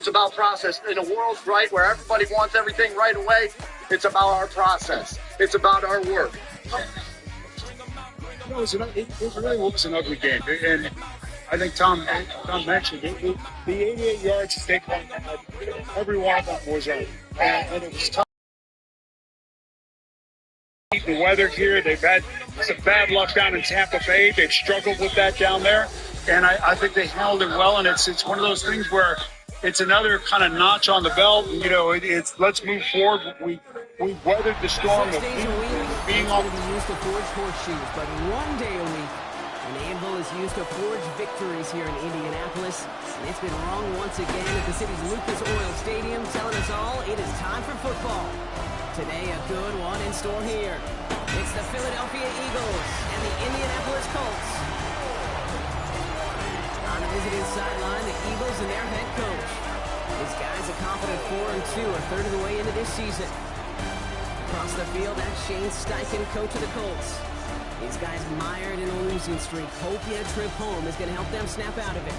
It's about process. In a world, right, where everybody wants everything right away, it's about our process. It's about our work. It really was an ugly game. And I think Tom mentioned it. The 88 yards to take on every one of them was right. And it was tough. The weather here, they've had some bad luck down in Tampa Bay. They've struggled with that down there. And I think they handled it well. And it's one of those things where it's another kind of notch on the belt. You know, it's let's move forward. We weathered the storm. 6 days a week, being it's on going to be used to forge horseshoes, but 1 day a week, an anvil is used to forge victories here in Indianapolis. And it's been wrong once again at the city's Lucas Oil Stadium, telling us all it is time for football. Today, a good one in store here. It's the Philadelphia Eagles and the Indianapolis Colts. On the visiting sideline, the Eagles and their head coach. These guys a confident 4-2, a third of the way into this season. Across the field, that's Shane Steichen, coach of the Colts. These guys mired in a losing streak. Hoping a trip home is going to help them snap out of it.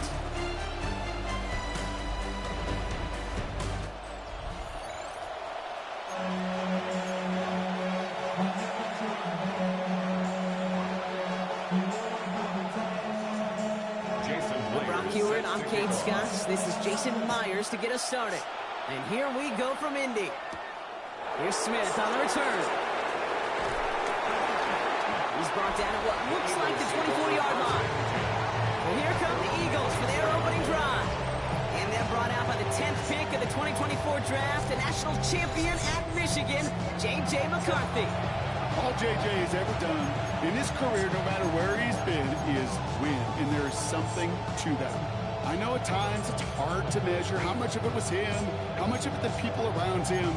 I'm Kate Scott. This is Jason Myers to get us started. And here we go from Indy. Here's Smith on the return. He's brought down at what looks like the 24-yard line. Well, here come the Eagles for their opening drive. And they're brought out by the 10th pick of the 2024 draft, the national champion at Michigan, J.J. McCarthy. All J.J. has ever done in his career, no matter where he's been, is win. And there is something to that. I know at times it's hard to measure how much of it was him, how much of it the people around him.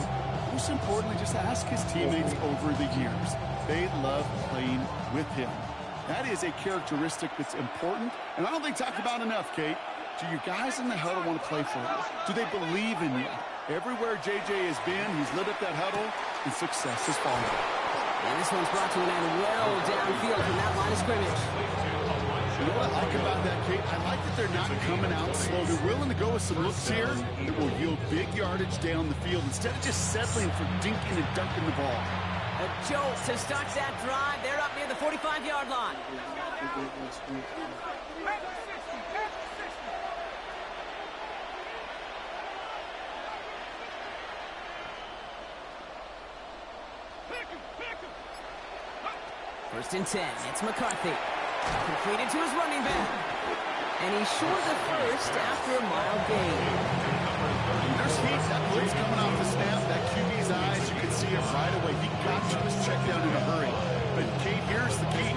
Most importantly, just ask his teammates over the years. They love playing with him. That is a characteristic that's important, and I don't think talked about enough, Kate. Do you guys in the huddle want to play for you? Do they believe in you? Everywhere J.J. has been, he's lit up that huddle, and success has followed. And this one's brought to an end well downfield from that line of scrimmage. You know what I like about that, Kate? I like that they're not coming out slow. They're willing to go with some looks here that will yield big yardage down the field instead of just settling for dinking and dunking the ball. A jolt to start that drive. They're up near the 45-yard line. First and 10. It's McCarthy. Completed to his running back. And he's short the first after a mile gain. There's heat. That blitz coming off the snap. That QB's eyes, you can see it right away. He got to his check down in a hurry. But, Kate, here's the key.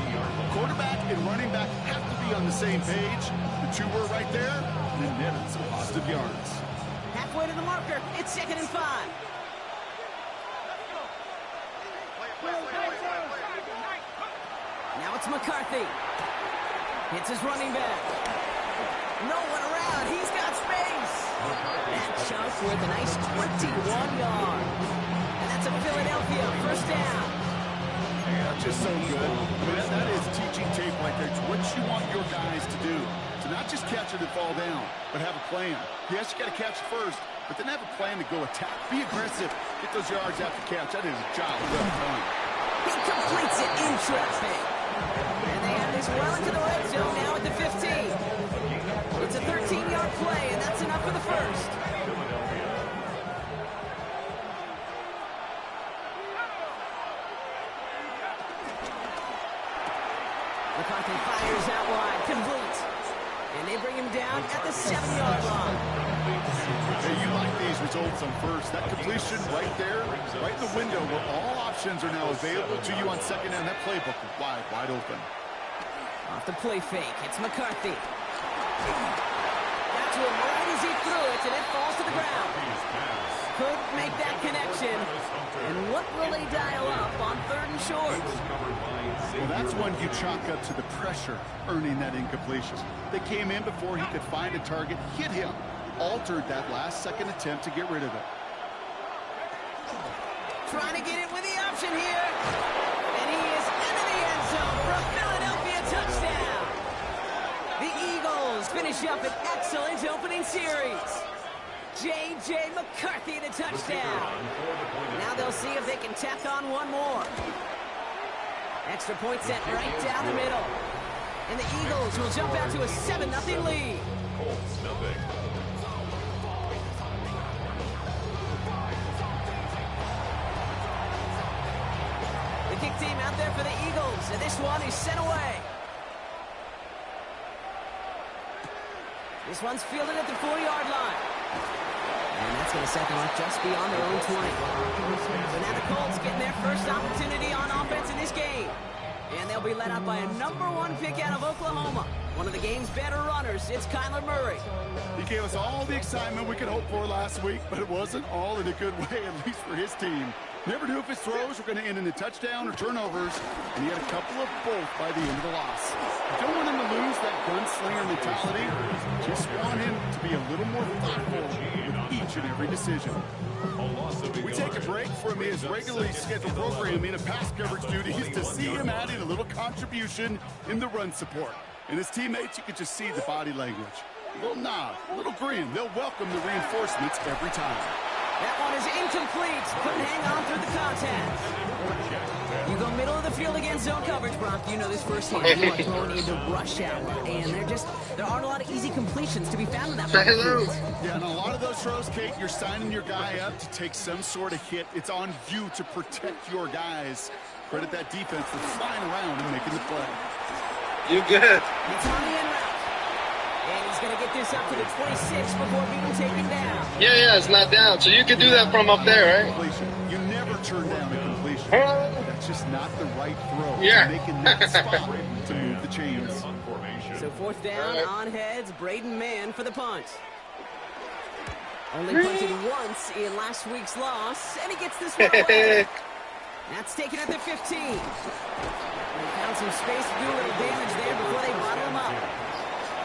Quarterback and running back have to be on the same page. The two were right there, and then netted some positive yards. Halfway to the marker. It's 2nd and 5. Now it's McCarthy. Hits his running back. No one around. He's got space. That chunk worth a nice 21 yards. And that's a Philadelphia first down. Yeah, just so good. I mean, that is teaching tape right there. It's what you want your guys to do. To not just catch it and fall down, but have a plan. Yes, you got to catch it first, but then have a plan to go attack. Be aggressive. Get those yards after catch. That is a job well done. He completes it in traffic. And they have this well into the red zone now at the 15. It's a 13-yard play, and that's enough for the first. McCarthy fires out wide, complete. And they bring him down at the 7-yard line. Hey, you like these results on first. That completion right there, right in the window where all options are now available to you on second down. That playbook is wide open. Off the play fake, it's McCarthy. Got to him right as he threw it, and it falls to the ground. Could make that connection. And what will they dial up on 3rd and short? Well, that's one you chalk up to the pressure earning that incompletion. They came in before he could find a target, hit him, altered that last-second attempt to get rid of it. Trying to get it with the option here. And he is into the end zone for a Philadelphia touchdown. The Eagles finish up an excellent opening series. J.J. McCarthy to touchdown. Now they'll see if they can tack on one more. Extra point set right down the middle. And the Eagles will jump out to a 7-0 lead. The kick team out there for the Eagles, and this one is sent away. This one's fielded at the 4-yard line. And that's going to set them up just beyond their own 20. So now the Colts getting their first opportunity on offense in this game. And they'll be led out by a #1 pick out of Oklahoma. One of the game's better runners, it's Kyler Murray. He gave us all the excitement we could hope for last week, but it wasn't all in a good way, at least for his team. Never knew if his throws were going to end in a touchdown or turnovers, and he had a couple of both by the end of the loss. You don't want him to lose that gunslinger mentality. Just want him to be a little more thoughtful with each and every decision. We take a break from his regularly scheduled programming of pass coverage duties to see him adding a little contribution in the run support. And his teammates, you could just see the body language. A little nod, a little grin. They'll welcome the reinforcements every time. That one is incomplete. Couldn't hang on through the contact. You go middle of the field against zone coverage, Brock. You know this firsthand. You are thrown into rush hour, and there aren't a lot of easy completions to be found in that part of the field. Yeah, and a lot of those throws, Kate, you're signing your guy up to take some sort of hit. It's on you to protect your guys. Credit that defense for flying around and making the play. You good? It's on the end route. And he's going to get this up to the 26 before being taken down. Yeah, it's not down. So you can do that from up there, right? Completion. You never turn down a completion. That's just not the right throw. Yeah. Making that spot to move the chains. So 4th down, on heads, Braden Mann for the punt. Only punted once in last week's loss, and he gets this one away. That's taken at the 15. They found some space to do a little damage there before they bottle him up.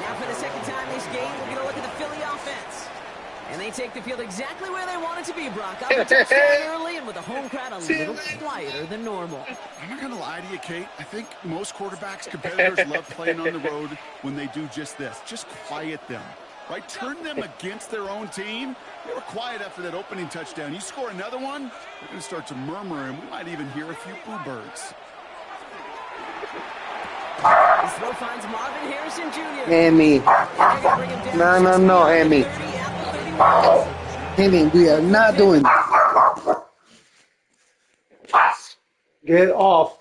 Now for the second time this game, we're going to look at the Philly offense. And they take the field exactly where they want it to be, Brock. Up a touchdown early and with the home crowd a little quieter than normal. I'm not going to lie to you, Kate. I think most quarterbacks, competitors love playing on the road when they do just this. Just quiet them. Right? Turn them against their own team. They were quiet after that opening touchdown. You score another one, they're going to start to murmur, and we might even hear a few boo birds. This throw finds Marvin Harrison Jr. Amy. No, Amy. Amy, we are not doing that. Get off.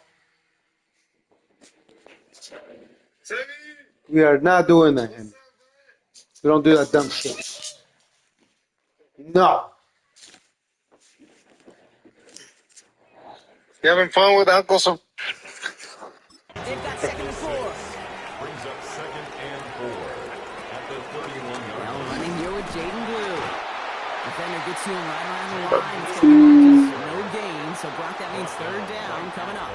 We are not doing that, Amy. We don't do that dumb shit. No. You having fun with Uncle some? They've got 2nd and 4. Brings up 2nd and 4 at the 31-yard Now line. running here with Jaden Blue. Defender gets to him right around the line. It's going to be marked as no gain, so Brock, that means 3rd down coming up.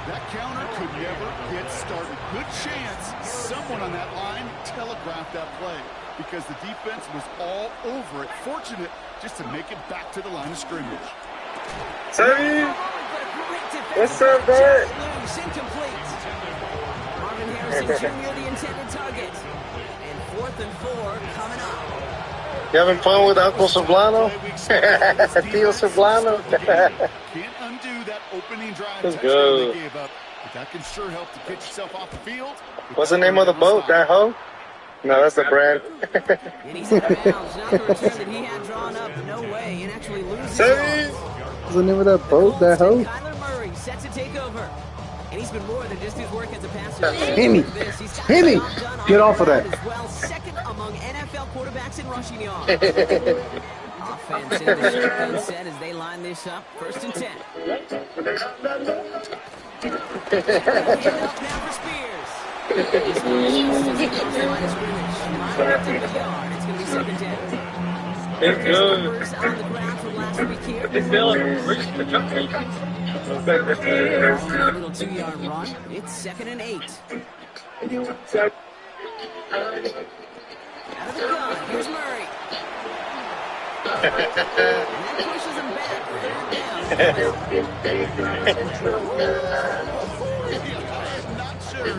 That counter could never get started. Good chance someone on that line telegraphed that play because the defense was all over it. Fortunate just to make it back to the line of scrimmage. Sorry. What's up, man? Loose, incomplete. Marvin Harrison Jr., the intended target. And 4th and 4 coming up. You having fun with Uncle Soblano? Tio Soblano? Can't undo that opening drive Let's touchdown go. they gave up, but that can sure help to get yourself off the field. What's the name of the boat? That hoe? No, that's the brand. And he's out of bounds. Not the return that he had drawn up. No way. And actually loses Sorry. What's the name of that boat, that hoe? Kyler Murray set to take over. And he's been more than just his work as a passer. Amy, Amy, get off of that. As well, 2nd among NFL quarterbacks in rushing yards. Offense in the shotgun set as they line this up. 1st and 10. Hand up now for Spears. This one is just as he goes to the line of scrimmage. Line up to the yard. It's going to be 2nd down. It's good. Numbers on the ground from last week here. It's feeling. A little 2-yard run. It's 2nd and 8. Out of the gun. Here's Murray. And that pushes him back. 3rd down. I'm not sure.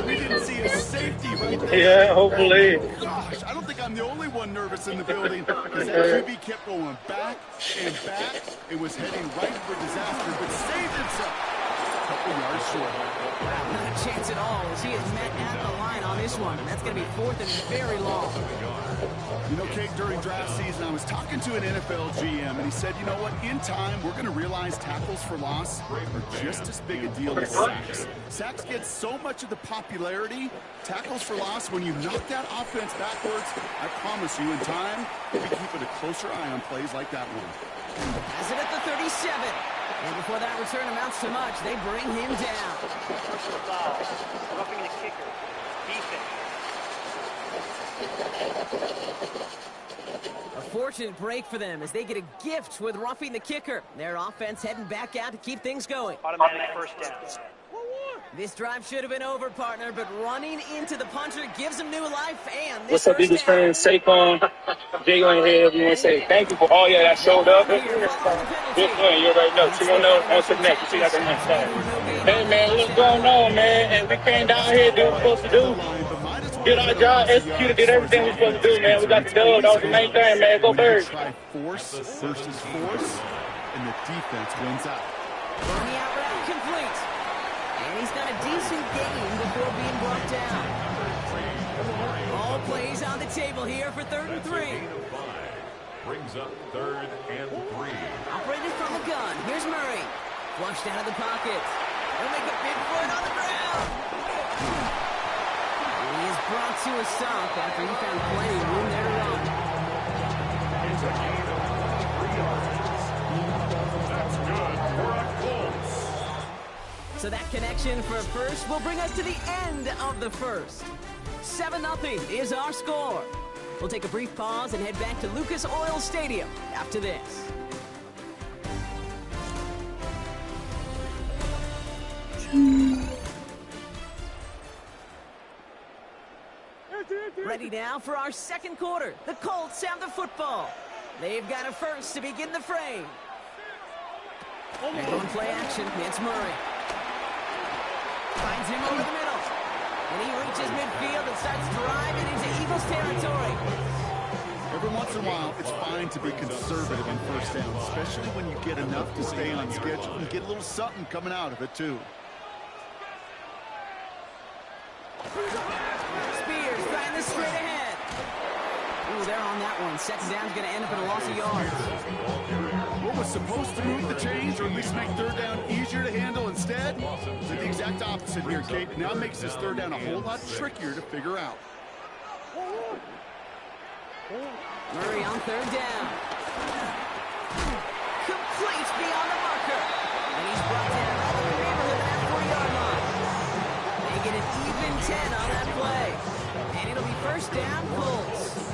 We didn't see a safety right there. Yeah, hopefully. Gosh, I don't think I'm the only one nervous in the building because that QB kept going back and back. It was heading right for disaster, but saved himself. A couple yards short. Not a chance at all as he is met at the line on this one. That's going to be 4th and very long. You know, Kate, during draft season, I was talking to an NFL GM, and he said, you know what, in time, we're going to realize tackles for loss are just as big a deal as sacks. Sacks get so much of the popularity. Tackles for loss, when you knock that offense backwards, I promise you, in time, we'll be keeping a closer eye on plays like that one. Has it at the 37. And before that return amounts to much, they bring him down. Personal foul. Roughing the kicker. Defense. A fortunate break for them as they get a gift with roughing the kicker. Their offense heading back out to keep things going. Automatic first down. This drive should have been over, partner, but running into the punter gives him new life. And this What's up, Eagles fans? Saquon, Jay on here. We want to say thank you for all y'all that showed up. Good win. You already know. 2-0 on to the next. You see that the next time. Hey, man, what's going on, man? And we came down here, do what we're supposed to do. Did our job, executed, did everything we're supposed to do, man. We got the dub. That was the main thing, man. Go Birds. Try force versus force, and the defense wins out. On the out route complete. And he's got a decent gain before being brought down. All plays on the table here for 3rd and 3. Brings up 3rd and 3. Operated from the gun. Here's Murray. Flushed out of the pocket. He'll make a big play on the ground. He is brought to a stop after he found plenty of room there to run. It's a gain of 3 yards. That's good for a Colts. So that connection for a first will bring us to the end of the first. 7-0 is our score. We'll take a brief pause and head back to Lucas Oil Stadium after this. Ready now for our second quarter. The Colts have the football. They've got a first to begin the frame. And on play action, it's Murray. Finds him over the middle. And he reaches midfield and starts driving into Eagles territory. Every once in a while, it's fine to be conservative in first down, especially when you get enough to stay on schedule and get a little something coming out of it, too. Spears trying this straight ahead. Ooh, they're on that one. Second down's going to end up in a loss of yards. What was supposed to move the chains, or at least make third down easier to handle instead, is the exact opposite here, Kate. Now makes this third down a whole lot trickier to figure out. Murray on third down. Complete beyond the marker. And he's brought down right in the neighborhood of that 40-yard line. They get an even 10 on that play. And it'll be first down, Colts.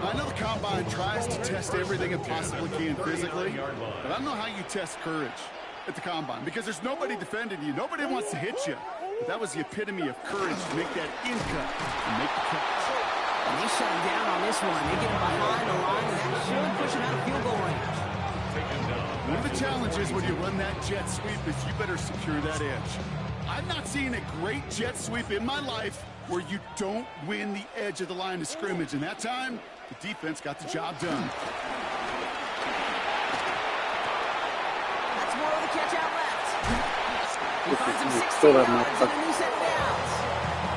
I know the Combine tries to test everything it possibly can physically, but I don't know how you test courage at the Combine, because there's nobody defending you. Nobody wants to hit you. But that was the epitome of courage to make that in-cut and make the catch. And they shut him down on this one. They get him behind the line, and that should push him out of field goal range. One of the challenges when you run that jet sweep is you better secure that edge. I've not seen a great jet sweep in my life where you don't win the edge of the line of scrimmage. And that time, the defense got the job done. That's more of the catch out left. He finds him 16 yards and a new set of downs.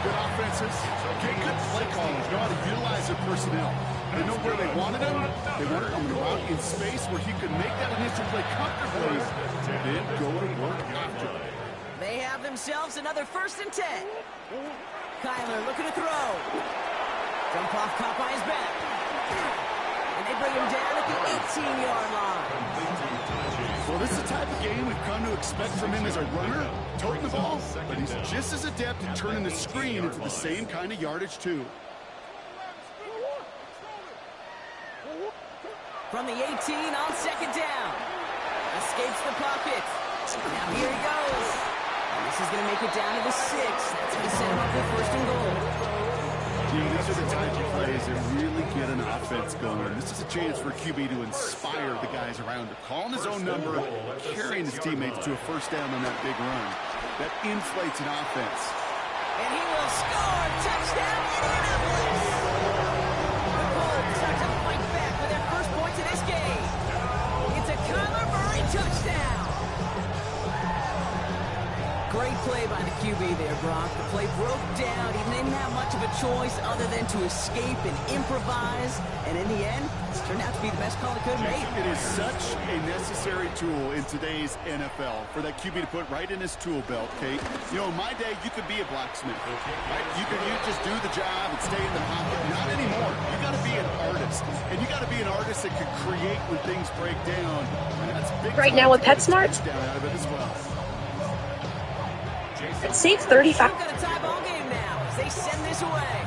Good offenses. Okay, good play callers know how to utilize their personnel. They know where they wanted him. They wanted him to out in space where he could make that initial play comfortably, then go to work after. They have themselves another 1st and 10. Kyler looking to throw. Jump off caught by his back. And they bring him down at the 18-yard line. Well, this is the type of game we've come to expect from him as a runner, toting the ball, but he's just as adept at turning the screen into the same kind of yardage, too. From the 18 on second down. Escapes the pocket. Now here he goes. And this is going to make it down to the 6. That's going to set him up with 1st and goal. You know, these are the type of plays that really get an offense going. This is a chance for QB to inspire the guys around him. Calling his own number, carrying his teammates to a 1st down on that big run. That inflates an offense. And he will score. Touchdown, Indianapolis. The Colts start to fight back for their first points in this game. It's a Kyler Murray touchdown. Great play by the QB there, Brock. The play broke down. He didn't have much of a choice other than to escape and improvise. And in the end, it's turned out to be the best call it could have made. It is such a necessary tool in today's NFL for that QB to put right in his tool belt, Kate. You know, in my day, you could be a blacksmith, right? You just do the job and stay in the pocket. Not anymore. You got to be an artist. And you got to be an artist that can create when things break down. And that's big right now with PetSmart, out of it as well. save 35. We've got a tie ball game now as they send this away.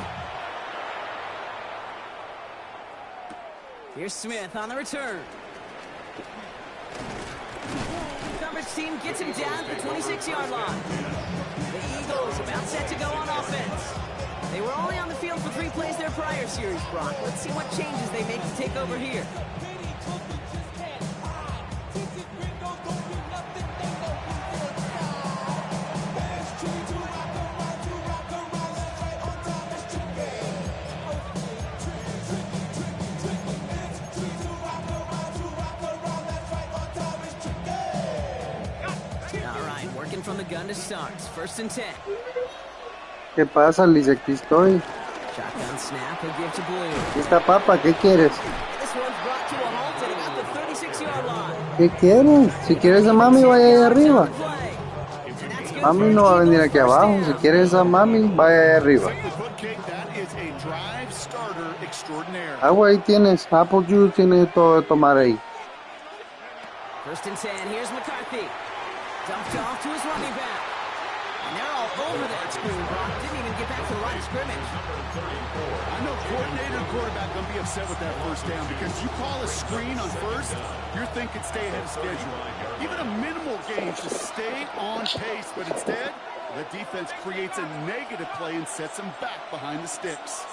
Here's Smith on the return. Coverage team gets him down at the 26-yard line. The Eagles about set to go on offense. They were only on the field for 3 plays their prior series, Brock. Let's see what changes they make to take over here. From the gun to start. First and 10. ¿Qué pasa, Liz? Aquí estoy. Shotgun snap. He'll give to Blue. Aquí está Papa. ¿Qué quieres? This one's brought to a halt at about the 36-yard line. ¿Qué quieres? Si quieres a Mami, vaya ahí arriba. Mami no va a venir aquí abajo. Si quieres a Mami, vaya ahí arriba. Agua ahí tienes. Apple juice tienes todo de tomar ahí. First and 10. Here's McCarthy. Dumped off to his running back. And they're all over that screen, Brock. Didn't even get back to the line of scrimmage. I know coordinator and quarterback going to be upset with that first down because you call a screen on first, you're thinking stay ahead of schedule. Even a minimal gain to stay on pace, but instead, the defense creates a negative play and sets them back behind the sticks.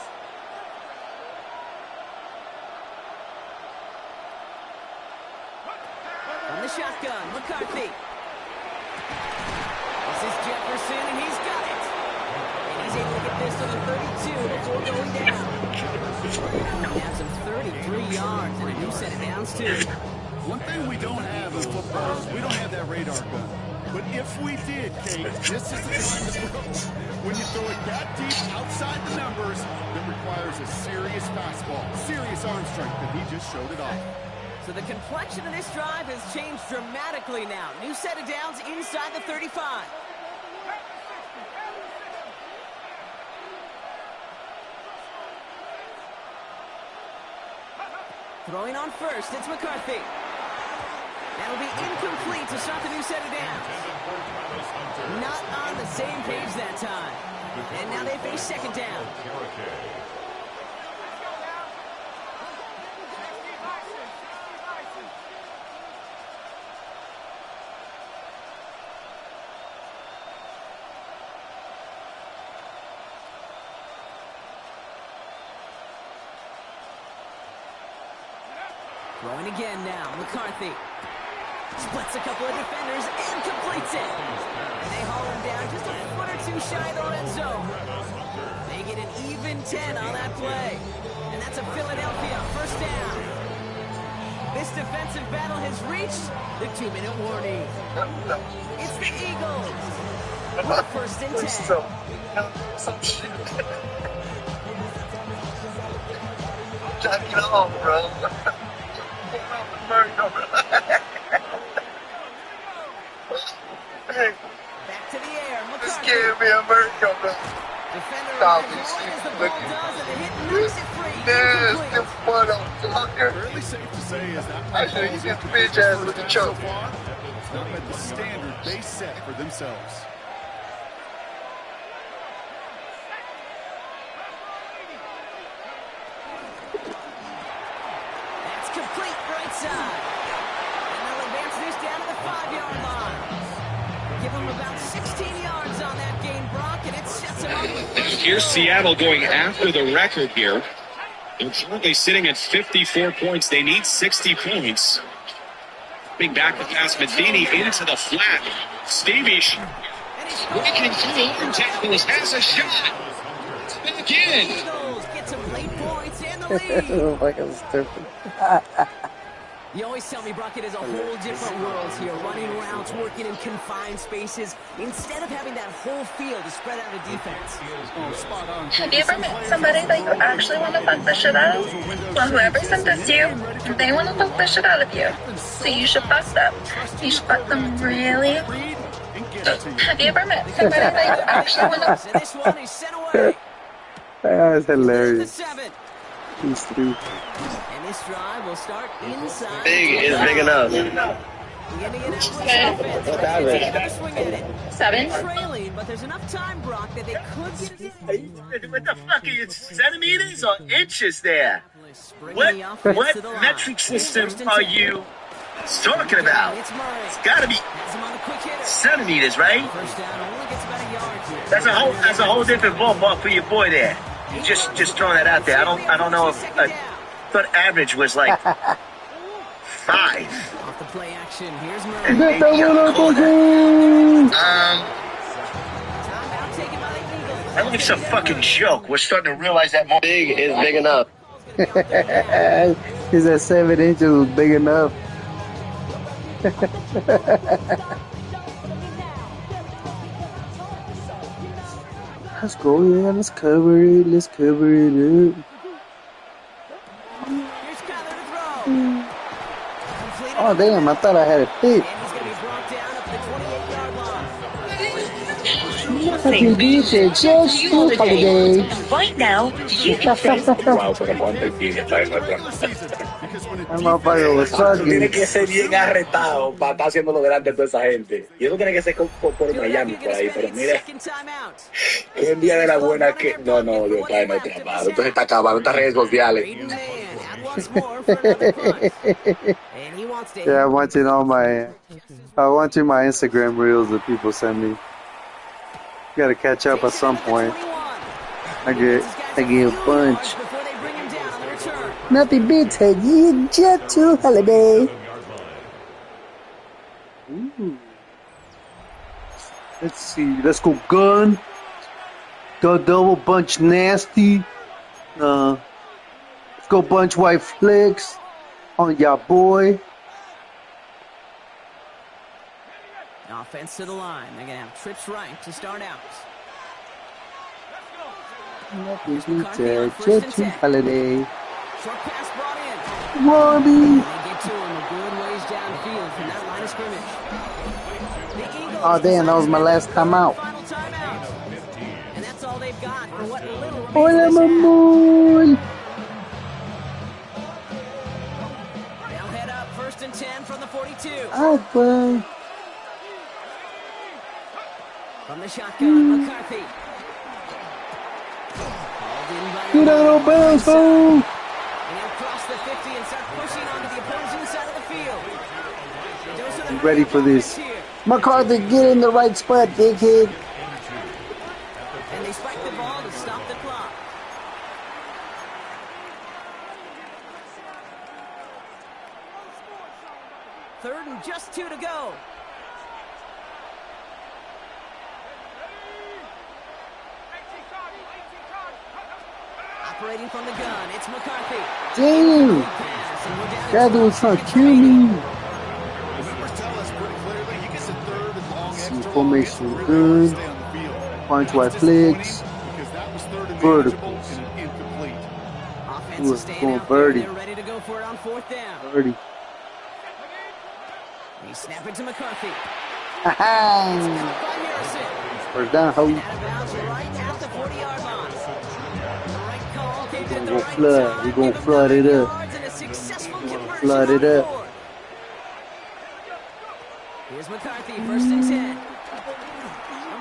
On the shotgun, McCarthy. This is Jefferson, and he's got it. And he's able to get this to the 32 before going down. He has some 33 yards and a new set of downs, too. One thing we don't have in football is we don't have that radar gun. But if we did, Kate, this is the time to throw. When you throw it that deep outside the numbers, that requires a serious fastball, serious arm strength, and he just showed it off. So the complexion of this drive has changed dramatically now. New set of downs inside the 35. Throwing on first, it's McCarthy. That'll be incomplete to start the new set of downs. Not on the same page that time. And now they face second down. Throwing again now, McCarthy. Splits a couple of defenders and completes it. And they haul him down just a foot or two shy of the red zone. They get an even 10 on that play. And that's a Philadelphia first down. This defensive battle has reached the 2-minute warning. It's the Eagles. With first and 10. Some shit. Jack it off, bro. Back to the air. This gave me a America, bro. Defender Stop as this long shit. as the ball Look does, and the hit knocks it free. Nasty motherfucker. Fairly safe to say is that I should have hit the bitch ass with the choke. so far, it's not met the standard they set for themselves. That's complete right side. And they'll advance this down to the 5-yard line. Give them about 16 yards on that gain, Brock, and it sets them up with first Here's down. Seattle going after the record here. They're currently sitting at 54 points. They need 60 points. Big back to pass Matheny into the flat. Stevie Breaking through tackles, has a shot. Back in. Eagles get some late points and the lead. Fucking stupid. You always tell me, Brock, it is a whole different world here, running routes, working in confined spaces, instead of having that whole field to spread out a defense. Have you ever met somebody that you actually want to fuck the shit out of? Well, whoever sent this to you, they want to fuck the shit out of you. So you should fuck them. You should fuck them really. Have you ever met somebody that you actually want to... This one is sent away. That's hilarious. The 7. He's stupid. And this drive will start inside. Big is big enough. The Indianapolis offense swing at it. 7? Trailing, but there's enough time, Brock, that they could get it. What the fuck are you, centimeters or inches there? What metric system are you talking about? It's gotta be centimeters, right? That's a whole different ballpark for your boy there. Just throwing that out there. I don't know if I thought average was like 5. Off the play action, here's Murray. And maybe I'll call that. That looks a fucking joke. We're starting to realize that more. Big is big enough. He said 7 inches was big enough. Let's go, yeah, let's cover it up. Oh damn, I thought I had it fit. Happy birthday, just you holiday. Right now, you can say... Wow, pero ponte aquí, está en otra. I'm up by the Tiene que ser bien arretado para estar haciéndolo delante de toda esa gente. Y eso tiene que ser por Miami, por ahí. Pero mire, el día de la buena que... No, Dios, está no trabajo. Entonces está acabando estas redes sociales. Yeah, I'm watching my Instagram reels that people send me. Gotta catch up at some point. I get a bunch. Nothing beats a jet to holiday. Ooh. Let's see. Let's go gun. The double bunch nasty. Let's go bunch white flicks on ya boy. Offense to the line. They're going to have trips right to start out. Nothing beats a jet to holiday. Short pass brought in. Robbie. They get to him a good ways downfield from that line of scrimmage. Oh damn, that was my last time out. Final timeout. And that's all they've got for what little Hola, mamón. They'll head up 1st and 10 from the 42. Oh, boy. From the shotgun, McCarthy. Get out of bounds, fool. And he'll cross the 50 and start pushing onto the opposing side of the field. I'm ready for this. McCarthy, get in the right spot, dickhead. And they spike the ball to stop the clock. Third and just 2 to go. Operating from the gun, it's McCarthy. Damn! That dude was trying to kill me. See, formation good. Punch white flicks. Verticals. Ooh, going birdie. They're ready to go for it on 4th down. Birdie. He snap it to McCarthy. Ha-ha! First down, ho. Right at the 40-yard line. We're gonna flood. We're gonna flood it up. Flood it up. Here's McCarthy, 1st and 10. A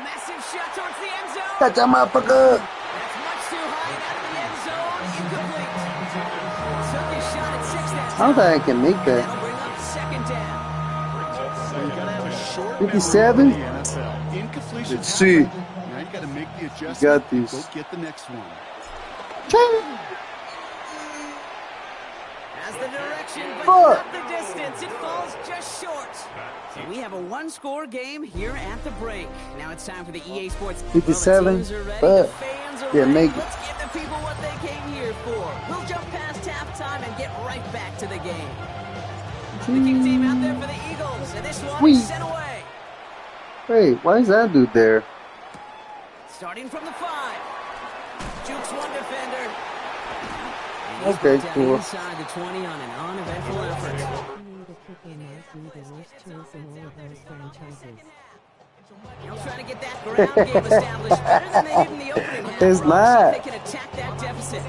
massive shot towards the end zone. Catch that motherfucker. That's much too high and out of the end zone. Incomplete. Took his shot at 6th down. I don't think I can make that. That'll bring up 2nd down. 57? Let's see. Now you got to make the adjustment. Got these. Go get the next one. As has the direction, but not the distance. It falls just short. So we have a one-score game here at the break. Now it's time for the EA Sports. 57, but yeah, make it. Let's give the people what they came here for. We'll jump past halftime and get right back to the game. Kicking team out there for the Eagles, and this one is sent away. Wait, why is that dude there? Starting from the 5. Jukes one defender. Okay, cool. Inside the 20 on an uneventful effort. They'll try to get that ground game established better than they did in the opening half. It's not. They can attack that deficit.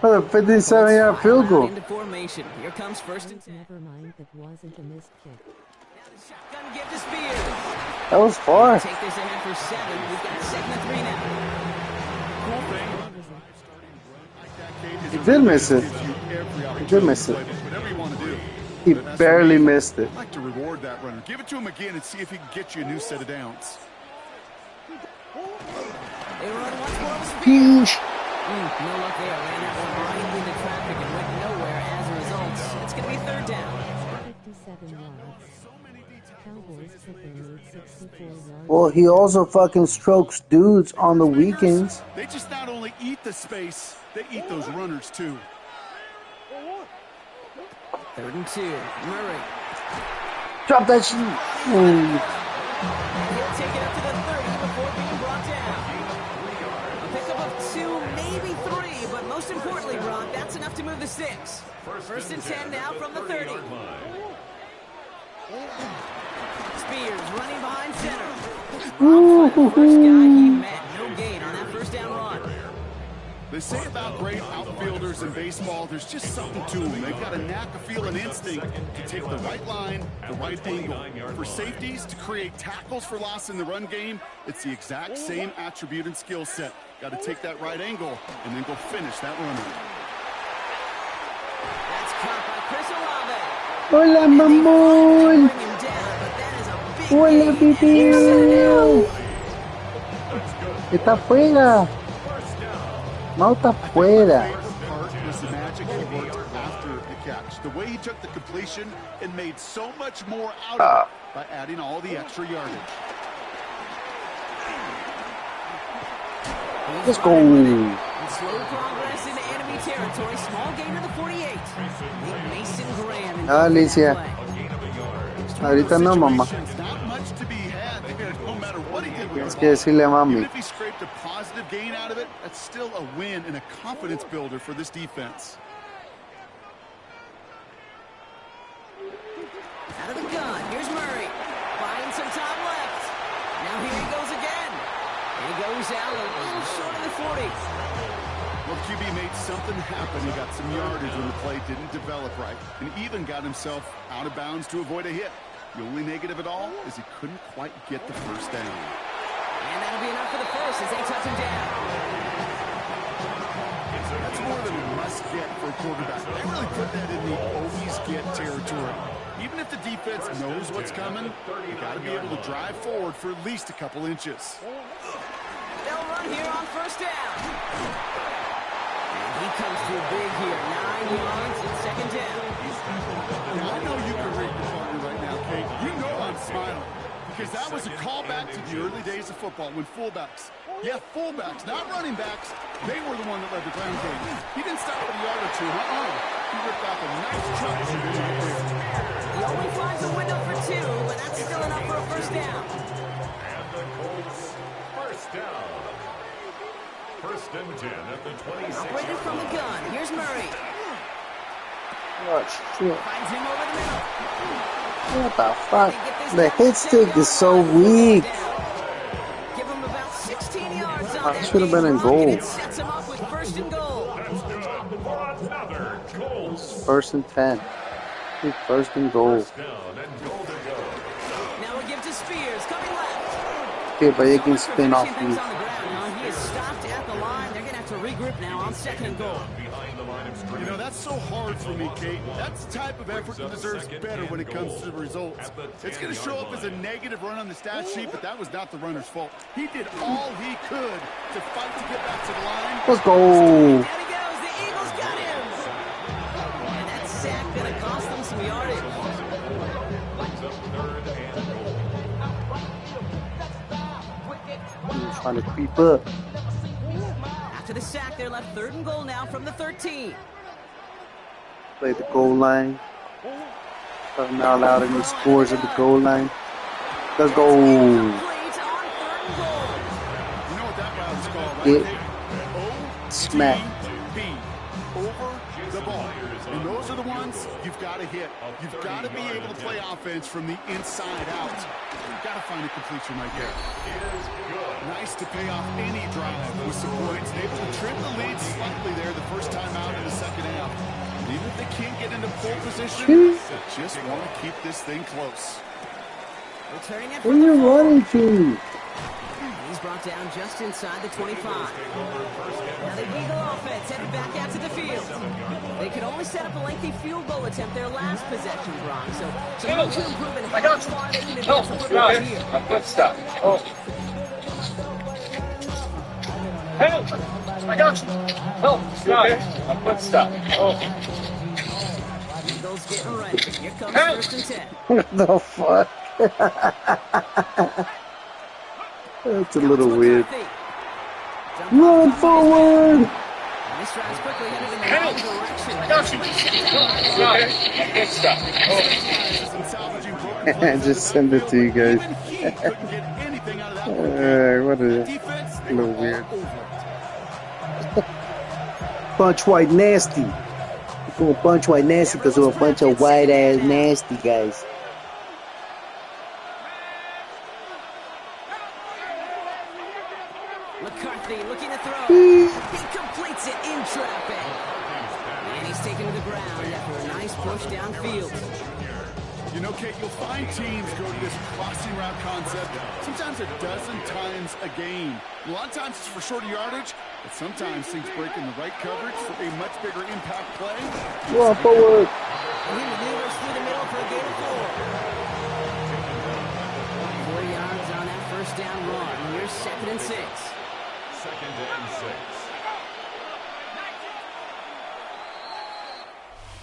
What a 57-yard field goal. Into formation. Here comes first and 10. Never mind, that wasn't a missed kick. Shotgun give to Spears. That was far. Take this ahead for 7. We've got 2nd and 3 now. He did miss it. He did miss it. He barely missed it. I'd like to reward that runner. Give it to him again and see if he can get you a new set of downs. They run once more with Spears. No luck there. Ran that one right into traffic and went nowhere as a result. It's going to be 3rd down. 57 yards. Cowboys kicker needs 64 yards. Well, he also fucking strokes dudes on the weekends. They just not only eat the space, they eat those runners too. 3rd and 2. Murray. Drop that shit. He'll take it up to the 30 before being brought down. A pickup of 2, maybe 3, but most importantly, Brock, that's enough to move the 6. 1st and 10 now from the 30. Spears running behind center. The first guy he met. No gain on that 1st down run. They say about great outfielders in baseball, there's just something to them. They've got a knack, a feel, an instinct to take the right line, the right angle. For safeties, to create tackles for loss in the run game, it's the exact same attribute and skill set. Got to take that right angle and then go finish that runner. That's caught by Chris Olave. Hola, mamón. Hola, bebé. Está fuera. Mau está fuera. Was the magic he worked after the catch. The way he took the completion and made so much more out of it by adding all the extra yardage. Let's go. Slow progress into enemy territory. Small gain to the 48. Mason Graham. Alicia. Ahorita no, mamá. Tienes que decirle a mami. Even if he scraped a positive gain out of it, that's still a win and a confidence builder for this defense. Out of the gun. Here's Murray. Buying some time left. Now here he goes again. And he goes out a little short of the 40. Well, QB made something happen. He got some yardage when the play didn't develop right, and even got himself out of bounds to avoid a hit. The only negative at all is he couldn't quite get the 1st down. And that'll be enough for the 1st as they touch him down. That's more than a must-get for a quarterback. They really put that in the always-get territory. Even if the defense knows what's coming, you got to be able to drive forward for at least a couple inches. They'll run here on 1st down. And he comes through big here. 9 yards and 2nd down. Now, I know you can read your partner right now, Kate. You know I'm smiling. Because that was a callback to the early days of football when fullbacks, fullbacks, not running backs, they were the one that led the ground game. He didn't stop at a yard or 2. He ripped off a nice chunk of it there. He only finds a window for 2, but that's still enough for a 1st down. And the Colts, 1st down. 1st and 10 at the 26. Operated from the gun. Here's Murray. Oh, shit. Finds him over the middle. What the fuck? The hit stick is so weak. Give him about 16 yards on I should have been in goal. it sets him up with 1st and goal. That's good for another Colts. 1st and 10. 1st and goal. 1st down and goal to go. Now we give to Spears coming left. Okay, but you can spin off me. On the ground. Now he is stopped at the line. They're going to have to regroup now on 2nd and goal. You know, that's so hard for me, Kate. That's the type of effort that deserves better when it comes to the results. It's going to show up as a negative run on the stat sheet, but that was not the runner's fault. He did all he could to fight to get back to the line. Let's go. There he goes. The Eagles got him. And that sack cost them some yardage. He's trying to creep up. After the sack, they're left 3rd and goal now from the 13. Play the goal line. Not allowed any scores at the goal line. Let's go. Get smacked. Over the ball. And those are the ones you've got to hit. You've got to be able to play offense from the inside out. You've got to find a completion right there. Nice to pay off any drive with some points. Able to trim the lead slightly there the first time out in the second half. And even if they can't get into pole position, they just want to keep this thing close. Where are you running to? He's brought down just inside the 25. Now the Eagle offense headed back out to the field. They could only set up a lengthy field goal attempt their last possession, Bronx. So room to improve and how far they can advance the football here. Good stuff. Oh. Help! I got you. Help! Okay. Good stuff. Oh. Eagles getting ready. Here comes 1st and 10. What the fuck? That's a little weird. Run forward! This drive's quickly headed in the wrong direction. Good stuff. Just send it to you guys. What is it? A little weird. Bunch white nasty. We're going bunch white nasty because we're a bunch of white ass nasty guys. McCarthy looking to throw. He completes it in traffic. And he's taken to the ground after a nice push downfield. You know, Kate, you'll find teams go to this crossing route concept sometimes a dozen times a game. A lot of times it's for shorter yardage, but sometimes things break in the right coverage for a much bigger impact play. Run forward. And he maneuvers through the middle for a gain of 4. 4 yards on that first down run. Here's 2nd and 6. 2nd and 6.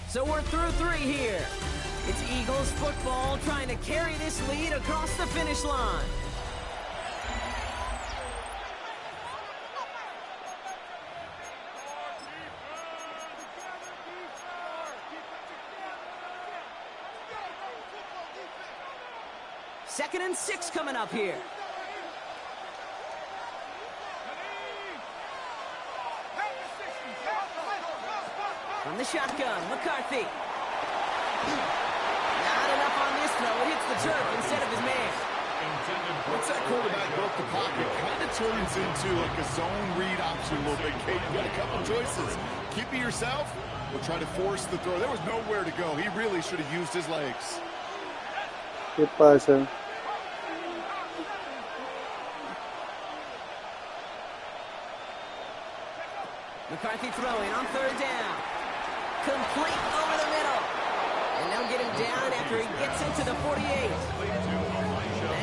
So we're through 3 here. It's Eagles football trying to carry this lead across the finish line. Second and 6 coming up here. From the shotgun, McCarthy. Not enough on this throw. It hits the turf instead of his man. Once that quarterback broke the pocket, it kind of turns into like a zone read option a little bit, Kate. You got a couple choices. Keep it yourself or try to force the throw. There was nowhere to go. He really should have used his legs. ¿Qué pasa? McCarthy throwing on 3rd down. Complete over the middle. And they'll get him down after he gets into the 48.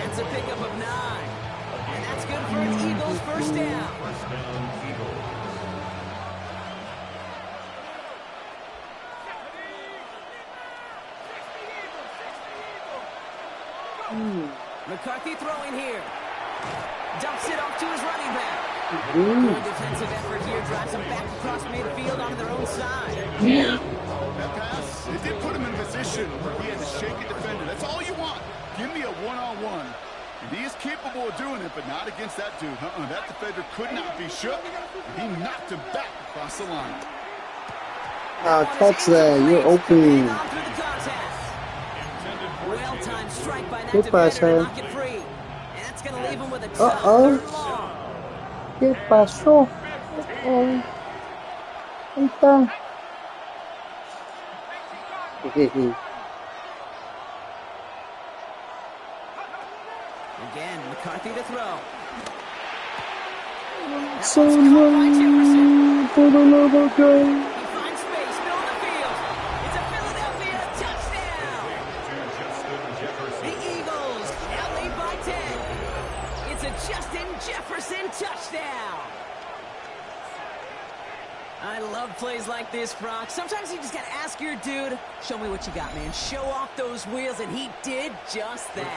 That's a pickup of 9. And that's good for an Eagles first down. McCarthy throwing here. Dumps it off to his running back. Good defensive effort here drives them back across midfield on their own side. That pass, it did put him in a position where he had to shake a defender. That's all you want. Give me a one-on-one. And he is capable of doing it, but not against that dude. That defender could not be shook. And he knocked him back across the line. Catch that. You're open. Well-timed strike by that defender to knock it free. And that's going to leave him with a tough third long. ¿Qué pasó? Ahí está. Again, McCarthy to throw. So long for the love of God. He finds space, middle of the field. It's a Philadelphia touchdown. The Eagles now lead by 10. It's a Justin Jefferson touchdown. A I love plays like this, Brock. Sometimes you just got to ask your dude, show me what you got, man. Show off those wheels, and he did just that.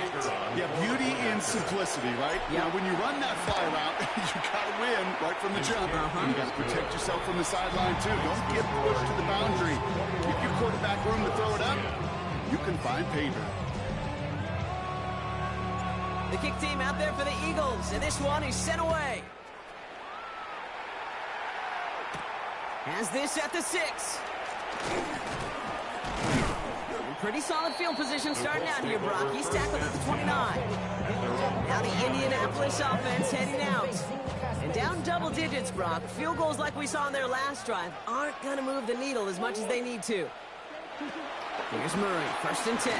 Yeah, beauty in simplicity, right? Yep. Now, when you run that fly route, you got to win right from the jump. And you got to protect yourself from the sideline, too. Don't get pushed to the boundary. Give your quarterback room to throw it up. You can find pay dirt. The kick team out there for the Eagles, and this one is sent away. Has this at the 6. Pretty solid field position starting out here, Brock. He's tackled at the 29. Now the Indianapolis offense heading out. And down double digits, Brock. Field goals like we saw in their last drive aren't going to move the needle as much as they need to. Here's Murray, 1st and 10.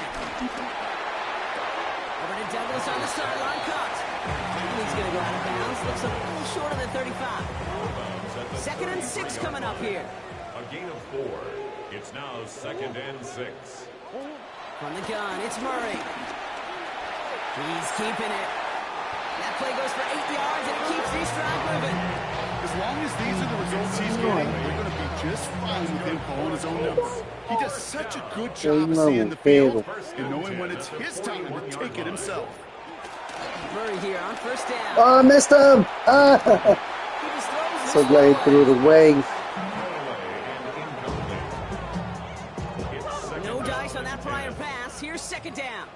Over to Douglas on the sideline, caught. And he's going to go out of bounds. Looks a little short of the 35. 2nd and 6 coming up here. A gain of 4. It's now 2nd and 6. From the gun, it's Murray. He's keeping it. That play goes for 8 yards, and it keeps these drive moving. As long as these are the results he's getting, they're going to be just fine with him calling his own number. He does such a good job of seeing the field and knowing when it's his time to take it himself. Murray here on 1st down. Oh, I missed him! Ah. So glad he threw it away. No dice on that prior pass. Here's 2nd down.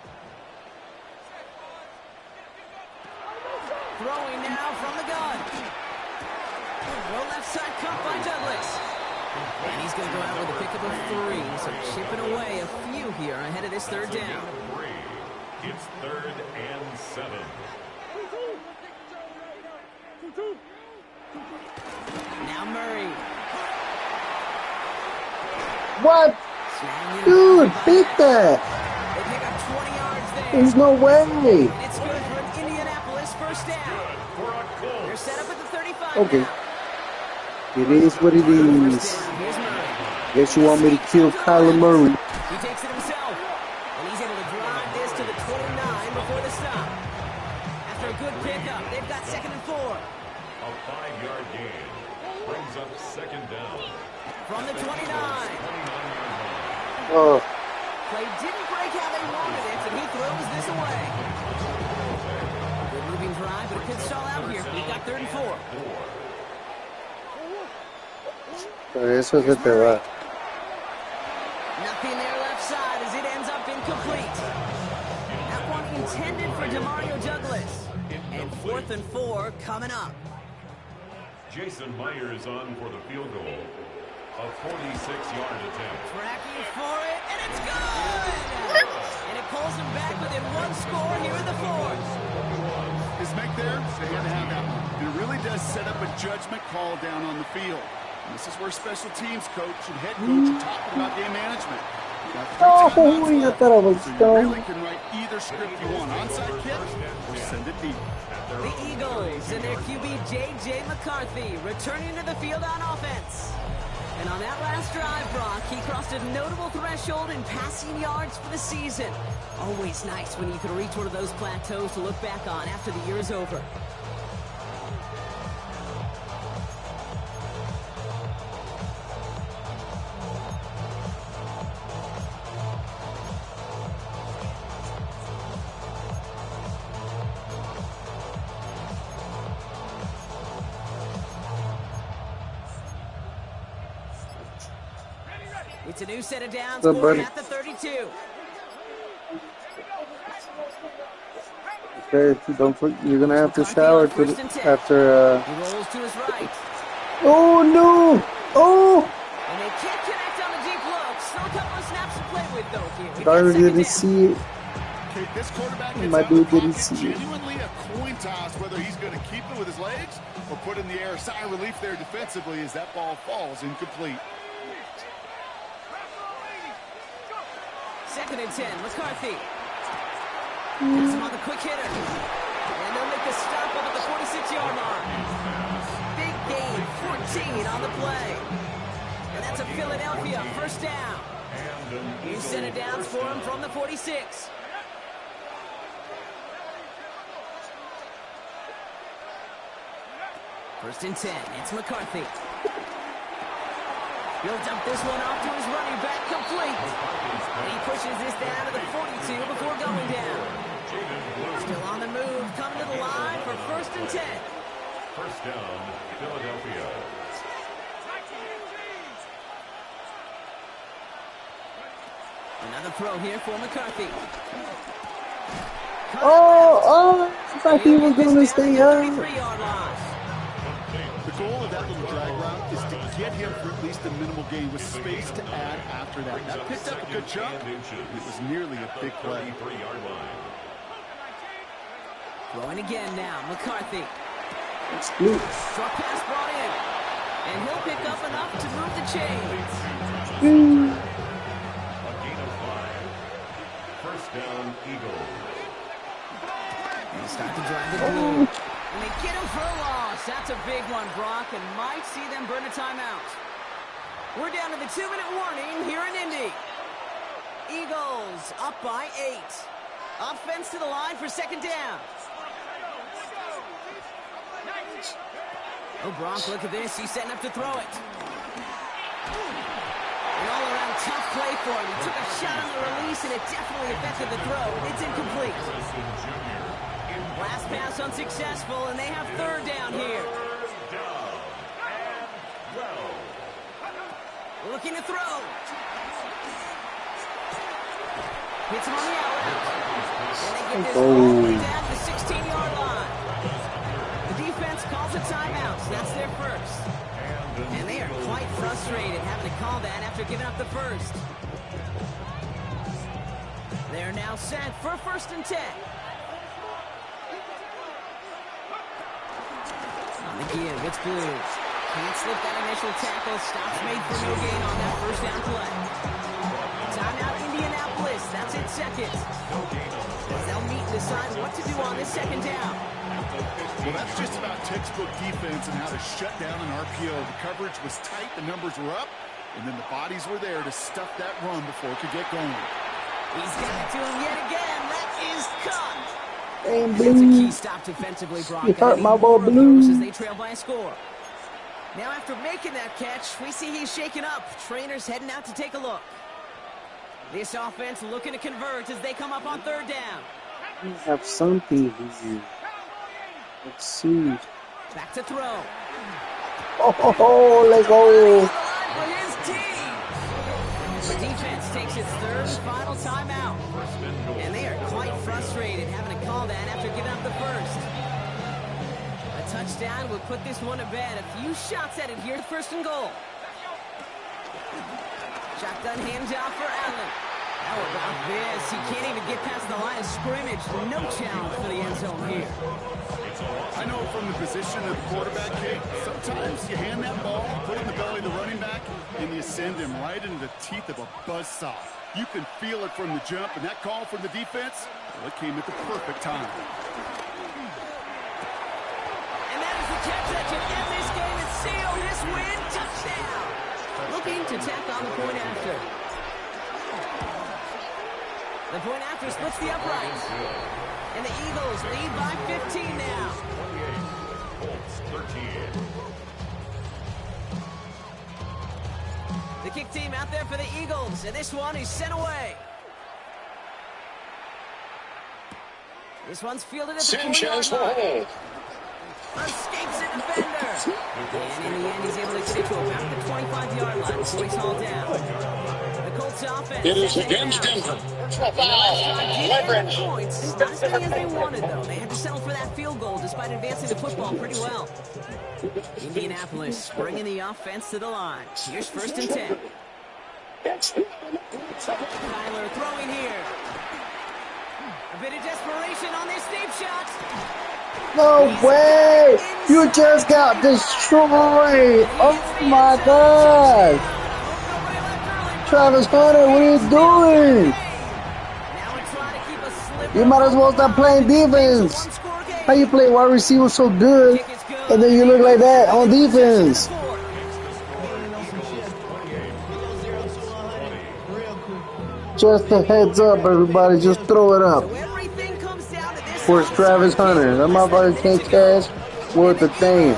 Throwing now from the gun. Well, left side cut by Douglas. And he's going to go out with a pick of a 3. So chipping away a few here ahead of this 3rd down. It's 3rd and 7. Now Murray. What? Dude, beat that! They pick up 20 yards there. There's no way! It's good for an Indianapolis 1st down. They're set up at the 35 Okay. now. It is what it is. Guess you want me to kill Kyler Murray. He takes it himself. And he's able to drive this to the 29 before the stop. After a good pickup, they've got 2nd and 4. A 5-yard gain brings up 2nd down. From the 29. Oh. Play didn't break how they wanted it, and he throws this away. Good moving drive, but it could stall out here. We've got 3rd and 4. Eso se te va. Nothing there left side as it ends up incomplete. That one intended for Demario Douglas. And 4th and 4 coming up. Jason Myers on for the field goal. A 46-yard attempt. Tracking for it, and it's good! And it pulls him back within 1 score here in the 4th. His make there, they had to have that one. It really does set up a judgment call down on the field. And this is where special teams coach and head coach are talking about game management. Oh, I thought I was so you done. really can write either script you want. Onside kick or send it deep. The Eagles and their QB J.J. McCarthy returning to the field on offense. And on that last drive, Brock, he crossed a notable threshold in passing yards for the season. Always nice when you can reach one of those plateaus to look back on after the year is over. It's a new set of downs for at the 32. Okay, don't put, you're gonna have to shower after. He rolls to his right. Oh no! Oh! And they can't connect on the deep look. Still a couple of snaps to play with though here. Darn didn't see it. Okay, this quarterback gets My dude didn't see it. genuinely a coin toss whether he's going to keep it with his legs or put in the air. Sigh of relief there defensively as that ball falls incomplete. 2nd and 10, McCarthy. Gets him on the quick hitter. And they'll make the stop up at the 46-yard mark. Big gain, 14 on the play. And that's a Philadelphia 1st down. New set of downs for him from the 46. First and 10, it's McCarthy. Builds up this one off to his running back, complete. And he pushes this down to the 42 before going down. Still on the move, coming to the line for 1st and 10. First down, Philadelphia. Another throw here for McCarthy. I thought he was going to stay up. The goal of that little drag route is to get him for at least a minimal gain with space to add after that. That picked up a good chunk. It was nearly a big play. Throwing again now, McCarthy. Short pass brought in. And he'll pick up enough to move the chains. A gain of 5. First down, Eagles. They start to drive the blue. And they get him for a loss. That's a big one, Brock, and might see them burn a timeout. We're down to the 2-minute warning here in Indy. Eagles up by 8. Offense to the line for 2nd down. Oh, Brock, look at this. He's setting up to throw it. An all-around tough play for him. He took a shot on the release, and it definitely affected the throw. It's incomplete. Last pass unsuccessful, and they have 3rd down here. Looking to throw. Hits him on the outlet. And they get this all the way down to the 16-yard line. The defense calls a timeout. So that's their first. And they are quite frustrated having to call that after giving up the first. They're now set for 1st and 10. On the give, it's Blue. Can't slip that initial tackle. Stops made for no gain on that 1st down play. Timeout Indianapolis. That's it, 2nd. They'll meet and decide what to do on this 2nd down. Well, that's just about textbook defense and how to shut down an RPO. The coverage was tight, the numbers were up, and then the bodies were there to stuff that run before it could get going. He's got it to him yet again. That is cut. Damn, That's a Blue. key stop defensively, Brock. You hurt my boy, Blue. As they trail by a score. Now, after making that catch, we see he's shaken up. Trainers heading out to take a look. This offense looking to convert as they come up on 3rd down. We have something here. Let's see. Back to throw. Oh, let's go. For his team. The defense takes its 3rd and final timeout. And they are quite frustrated having to call that after giving up the first. A touchdown would put this one to bed. A few shots at it here at 1st and goal. Shotgun handoff for Allen. How about this? He can't even get past the line of scrimmage. No challenge for the end zone here. I know from the position of the quarterback kick, sometimes you hand that ball, put it in the belly of the running back, and you send him right into the teeth of a buzzsaw. You can feel it from the jump, and that call from the defense, well, it came at the perfect time. And that is the catch that can end this game and seal this win. Touchdown. Looking to tack on the point after. The point after splits the uprights. And the Eagles lead by 15 now. 13. The kick team out there for the Eagles, and this one is sent away. This one's fielded at the 20-yard line. Escapes the defender. And in the end, he's able to get it to about the 25-yard line before he's hauled down. The Colts offense. It is against Denver. Points. Not as many as they wanted, though. They had to settle for that field goal despite advancing the football pretty well. Indianapolis bringing the offense to the line. Here's 1st and 10. Tyler throwing here. A bit of desperation on this deep shot. No way! You just got destroyed! Oh my God! Travis Hunter, what are you doing? You might as well stop playing defense. How you play wide receiver so good, and then you look like that on defense? Just a heads up, everybody. Just throw it up. Where's Travis Hunter? That motherfucker can't catch worth a thing.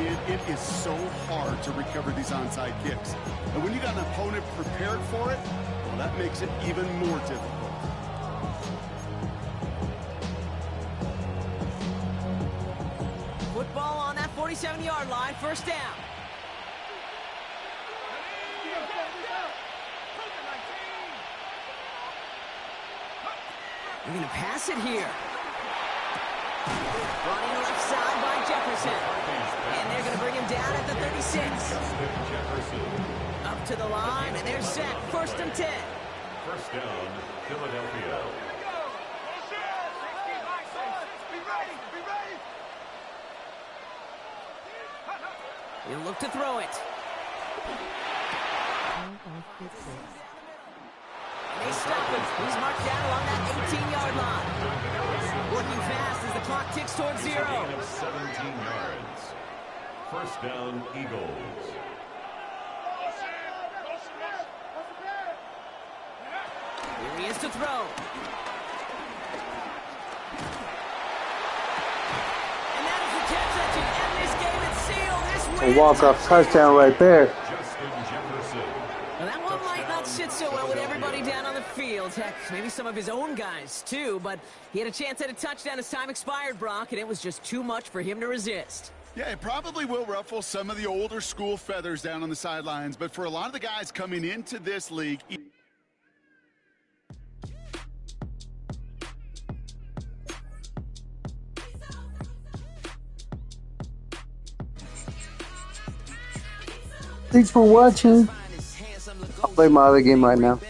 kid, it is so hard to recover these onside kicks. And when you got an opponent prepared for it, well, that makes it even more difficult. Football on that 47-yard line, first down. We're going to pass it here. Running left side by Jefferson. And they're going to bring him down at the 36. Up to the line, and they're set. First and 10. First down, Philadelphia. He'll look to throw it. They stop him. He's marked down along that 18-yard line. Working fast as the clock ticks towards 0. 17 yards. First down, Eagles. Here he is to throw. And that is the catch that should end this game and seal this win. A walk-off touchdown right there. Well, that one might not sit so well with everybody down on the field. Heck, maybe some of his own guys, too. But he had a chance at a touchdown as time expired, Brock, and it was just too much for him to resist. Yeah, it probably will ruffle some of the older school feathers down on the sidelines. But for a lot of the guys coming into this league... Thanks for watching. I'll play my other game right now.